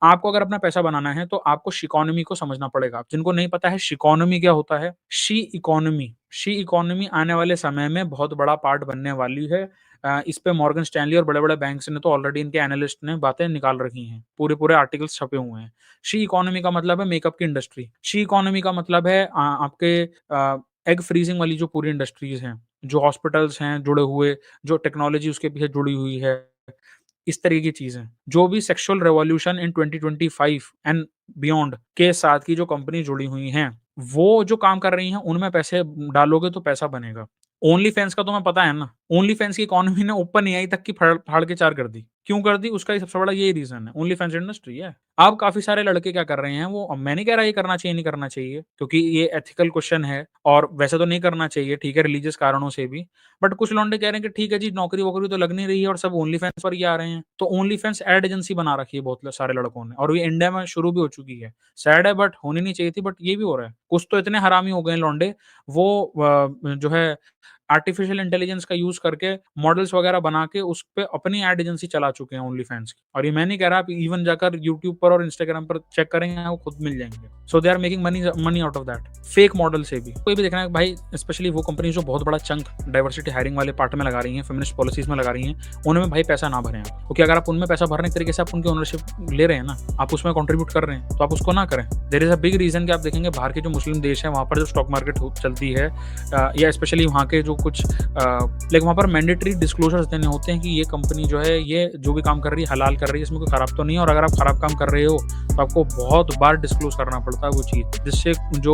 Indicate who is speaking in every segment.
Speaker 1: आपको अगर अपना पैसा बनाना है तो आपको शिकोनॉमी को समझना पड़ेगा। जिनको नहीं पता है शिकोनॉमी क्या होता है? शी इकोनॉमी आने वाले समय में बहुत बड़ा पार्ट बनने वाली है। इस पे मॉर्गन स्टैनली और बड़े-बड़े बैंक्स ने तो ऑलरेडी इनके एनालिस्ट ने बातें निकाल रखी हैं। पूरे-पूरे आर्टिकल्स छपे हुए हैं। शी इकोनॉमी का मतलब है मेकअप की इंडस्ट्री। शी इकोनॉमी का मतलब है आपके एग फ्रीजिंग वाली जो पूरी इंडस्ट्रीज़ हैं, जो हॉस्पिटल्स हैं जुड़े हुए, जो टेक्नोलॉजी उसके पीछे जुड़ी हुई है, इस तरह की चीज़ें। जो भी sexual revolution in 2025 and beyond के साथ की जो कंपनी जुड़ी हुई हैं, वो जो काम कर रही हैं, उनमें पैसे डालोगे तो पैसा बनेगा। ओनली फैन्स का तुम्हें पता है ना, ओनली फैन्स की इकोनॉमी ने ओपन एआई तक की फाड़ के 4 कर दी। क्यों कर दी? उसका ही सबसे बड़ा यही रीज़न है, ओनली फैन्स इंडस्ट्री है। अब काफ़ी सारे लड़के क्या कर रहे हैं, वो मैं नहीं कह रहा ये करना चाहिए, नहीं करना चाहिए, क्योंकि ये एथिकल क्वेश्चन है और वैसे तो नहीं करना चाहिए, ठीक है, रिलीजियस कारणों से भी। बट कुछ लौंडे कह रहे हैं कि ठीक है जी, नौकरी-वोकरी तो लग नहीं रही है और सब ओनली फैन्स पर ही आ रहे हैं। तो ओनली फैन्स एड एजेंसी बना रखी है बहुत सारे लड़कों ने और ये इंडिया में शुरू भी हो चुकी है। सैड है बट होनी नहीं चाहिए थी, बट ये भी हो रहा है। कुछ तो इतने हरामी हो गए हैं लौंडे, वो जो है आर्टिफिशियल इंटेलिजेंस का यूज़ करके मॉडल्स वगैरह बना के उस पे अपनी एड एजेंसी चला चुके हैं ओनली फैन्स की। और ये मैं नहीं कह रहा, आप इवन जाकर यूट्यूब पर और इंस्टाग्राम पर चेक करेंगे, आपको खुद मिल जाएँगे। So they are making money out of that. Fake model से भी। कोई भी देखना है भाई, स्पेशली वो कंपनी जो बहुत बड़ा चंक डाइवर्सिटी हायरिंग वाले पार्ट में लगा रही हैं, फेमिनिस्ट पॉलिसीज़ में लगा रही हैं, उनमें भाई पैसा ना भरें आप। क्योंकि अगर आप उनमें पैसा भरने के तरीके से आप उनकी ओनरशिप ले रहे हैं ना, आप उसमें कंट्रीब्यूट कर रहे हैं, तो आप उसको ना करें। There is a big reason कि आप देखेंगे बाहर के जो मुस्लिम देश हैं, वहाँ पर जो स्टॉक मार्केट चलती है या स्पेशली वहाँ के जो कुछ लाइक वहाँ पर मैंडेटरी डिस्क्लोजर्स देने होते हैं कि ये कंपनी जो है, ये जो भी काम कर रही है, हलाल कर रही है, इसमें कोई खराब तो नहीं है और अगर आप खराब काम कर रहे हो, तो आपको बहुत बार डिस्क्लोज़ करना पड़ता है वो चीज़, जिससे जो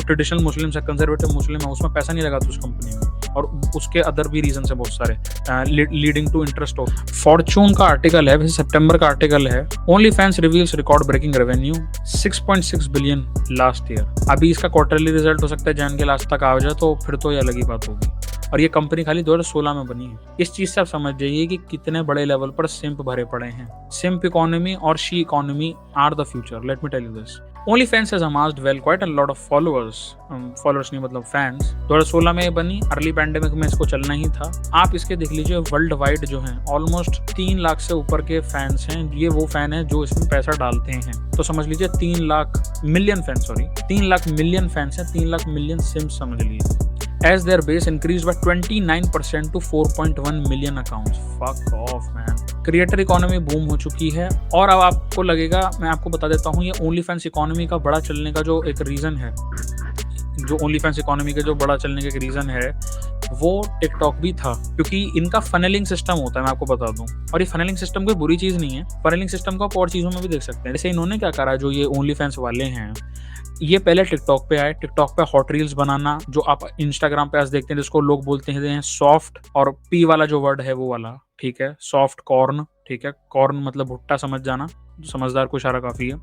Speaker 1: ट्रेडिशनल मुस्लिम्स है, कंज़र्वेटिव मुस्लिम है, उसमें पैसा नहीं लगाता उस कंपनी में और उसके अदर भी रीज़न्स हैं बहुत सारे leading to interest of. Fortune का आर्टिकल है, वैसे सितंबर का आर्टिकल है, OnlyFans reveals record breaking revenue 6.6 billion last year. अभी इसका क्वार्टरली रिजल्ट हो सकता है जैन के लास्ट तक आ जाए, तो फिर तो ये अलग ही बात होगी। और ये कंपनी खाली 2016 में बनी है। इस चीज़ से आप समझ जाइए कि कितने बड़े लेवल पर सिम्प भरे पड़े हैं। सिम्प इकोनॉमी और she economy are the future, let me tell you this. OnlyFans has amassed well quite a lot of followers, followers नहीं मतलब फैंस। 2016 में ये बनी, अर्ली पैंडेमिक में इसको चलना ही था। आप इसके देख लीजिए वर्ल्ड वाइड जो हैं ऑलमोस्ट 3 लाख से ऊपर के फैंस हैं। ये वो फैन हैं जो इसमें पैसा डालते हैं। तो समझ लीजिए 3 लाख मिलियन फैंस हैं, 3 लाख मिलियन सिम्स समझ लीजिए। As their base increased by 29% to 4.1 million accounts. Fuck off man. Creator economy boom हो चुकी है और अब आपको लगेगा, मैं आपको बता देता हूँ, ये ओनली फैंस इकोनॉमी का बड़ा चलने का जो एक रीज़न है, जो ओनली फैंस इकोनॉमी के जो बड़ा चलने का एक रीज़न है, वो टिकटॉक भी था। क्योंकि इनका फनलिंग सिस्टम होता है, मैं आपको बता दूं, और ये फनलिंग सिस्टम कोई बुरी चीज़ नहीं है। फनलिंग सिस्टम को आप और चीज़ों में भी देख सकते हैं। जैसे इन्होंने क्या करा, जो ये ओनली फैंस वाले हैं, ये पहले टिकटॉक पे आए। टिकटॉक पे हॉट रील्स बनाना, जो आप इंस्टाग्राम पे आज देखते हैं, जिसको लोग बोलते हैं सॉफ्ट, और पी वाला जो वर्ड है वो वाला, ठीक है, सॉफ्ट कॉर्न, ठीक है, कॉर्न मतलब भुट्टा, समझ जाना, समझदार को इशारा काफ़ी है।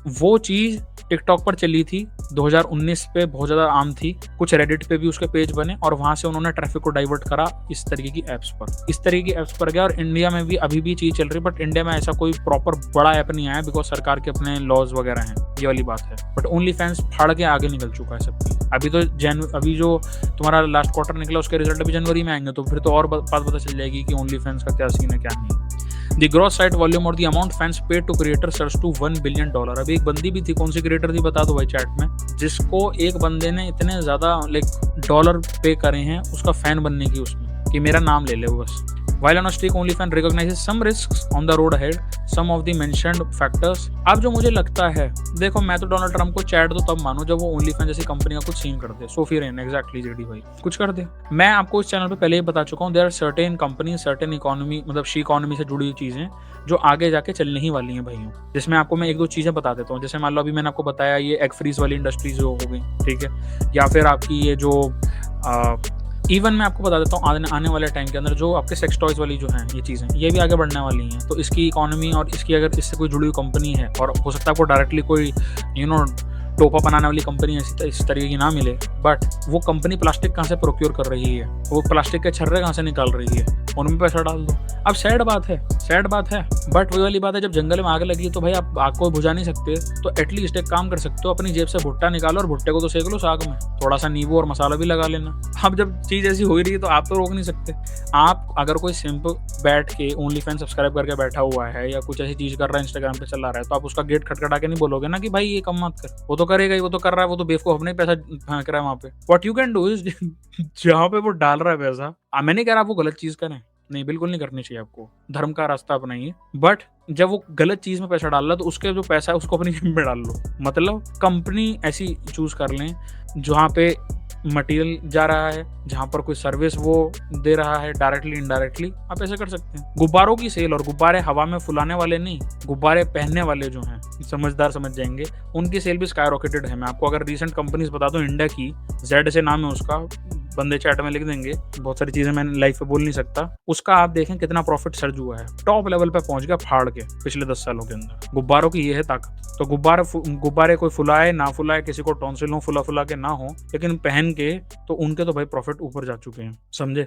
Speaker 1: वो चीज़ टिकटॉक पर चली थी 2019 पे, बहुत ज़्यादा आम थी। कुछ रेडिट पे भी उसके पेज बने और वहाँ से उन्होंने ट्रैफिक को डाइवर्ट करा इस तरीके की ऐप्स पर गया। और इंडिया में भी अभी भी चीज़ चल रही है, बट इंडिया में ऐसा कोई प्रॉपर बड़ा ऐप नहीं आया, बिकॉज सरकार के अपने लॉज वगैरह हैं, ये वाली बात है। बट ओनली फैंस फाड़ के आगे निकल चुका है सबकी। अभी जो तुम्हारा लास्ट क्वार्टर निकला, उसके रिजल्ट अभी जनवरी में आएंगे, तो फिर तो और बात पता चल जाएगी कि ओनली फैंस का क्या सीन है, क्या नहीं। The gross site volume और the amount fans paid to creator surged to $1 billion। अभी एक बंदी भी थी, कौन सी क्रिएटर थी बता दो भाई चैट में, जिसको एक बंदे ने इतने ज़्यादा लाइक डॉलर पे करे हैं उसका फैन बनने की, उसमें कि मेरा नाम ले ले वो बस। While on a streak, OnlyFans recognizes some risks on the road ahead, some of the mentioned factors। अब जो मुझे लगता है, देखो मैं तो डोनाल्ड ट्रंप को चैट दो तब मानो जब वो OnlyFans जैसी कंपनी का कुछ सीन कर दे। सोफी रेन, एग्जैक्टली जेडी भाई, कुछ कर दे। मैं आपको इस चैनल पे पहले ही बता चुका हूँ, there are certain company, certain economy, मतलब शी इकोनॉमी से जुड़ी हुई चीज़ें जो आगे जाके चलने ही वाली हैं भाइयों। जिसमें आपको मैं 1-2 चीज़ें बता देता हूँ। जैसे मान लो अभी मैंने आपको बताया ये एग फ्रीज वाली इंडस्ट्री जो हो गई, ठीक है, या फिर आपकी ये जो इवन मैं आपको बता देता हूँ आने वाले टाइम के अंदर जो आपके सेक्स टॉयज़ वाली जो हैं ये चीज़ें, ये भी आगे बढ़ने वाली हैं। तो इसकी इकोनॉमी और इसकी अगर इससे कोई जुड़ी हुई कंपनी है, और हो सकता है आपको डायरेक्टली कोई टोपा बनाने वाली कंपनी इस तरीके की ना मिले, बट वो कंपनी प्लास्टिक कहाँ से प्रोक्योर कर रही है, वो प्लास्टिक के छर्रे कहाँ से निकाल रही है, उनमें पैसा डाल दो। अब सैड बात है, सैड बात है, बट वही वाली बात है, जब जंगल में आग लगी है तो भाई आप आग को बुझा नहीं सकते, तो एटलीस्ट एक काम कर सकते हो, अपनी जेब से भुट्टा निकालो और भुट्टे को तो सेक लो साग में, थोड़ा सा नींबू और मसाला भी लगा लेना। अब जब चीज ऐसी हो ही रही है तो आप तो रोक नहीं सकते। आप अगर कोई सिंपल बैठ के ओनली फैन सब्सक्राइब करके बैठा हुआ है या कुछ ऐसी चीज कर रहा है, इंस्टाग्राम पे चला रहा है, तो आप उसका गेट खटखटा के नहीं बोलोगे ना कि भाई ये कम मत कर, वो तो करेगा ही, वो तो कर रहा है, वो तो बेवकूफ अपने ही पैसा फेंक रहा है वहां पे। What you can do is जहाँ पे वो डाल रहा है पैसा, मैं नहीं कह रहा आप वो गलत चीज करें, नहीं बिल्कुल नहीं करनी चाहिए आपको, धर्म का रास्ता अपनाइए, बट जब वो गलत चीज में पैसा डाल रहा है तो उसके जो पैसा है उसको अपनी जेब में डाल लो। मतलब कंपनी ऐसी चूज कर लें जहाँ पे मटेरियल जा रहा है, जहाँ पर कोई सर्विस वो दे रहा है डायरेक्टली इनडायरेक्टली, आप ऐसे कर सकते हैं। गुब्बारों की सेल, और गुब्बारे हवा में फुलाने वाले नहीं, गुब्बारे पहनने वाले जो हैं, समझदार समझ जाएंगे, उनकी सेल भी स्काई रॉकेटेड है। मैं आपको अगर रिसेंट कंपनीज बता दूं, इंडिया की, जेड से नाम है उसका, बंदे चैट में लिख देंगे, बहुत सारी चीजें मैंने लाइव पे बोल नहीं सकता, उसका आप देखें कितना प्रॉफिट सर्ज हुआ है, टॉप लेवल पे पहुंच गया फाड़ के पिछले 10 सालों के अंदर। गुब्बारों की ये है ताकत। तो गुब्बारे कोई फुलाए ना फुलाए, किसी को टॉन्सिल हो फुला फुला के ना हो, लेकिन पहन के तो उनके तो भाई प्रॉफिट ऊपर जा चुके हैं, समझे।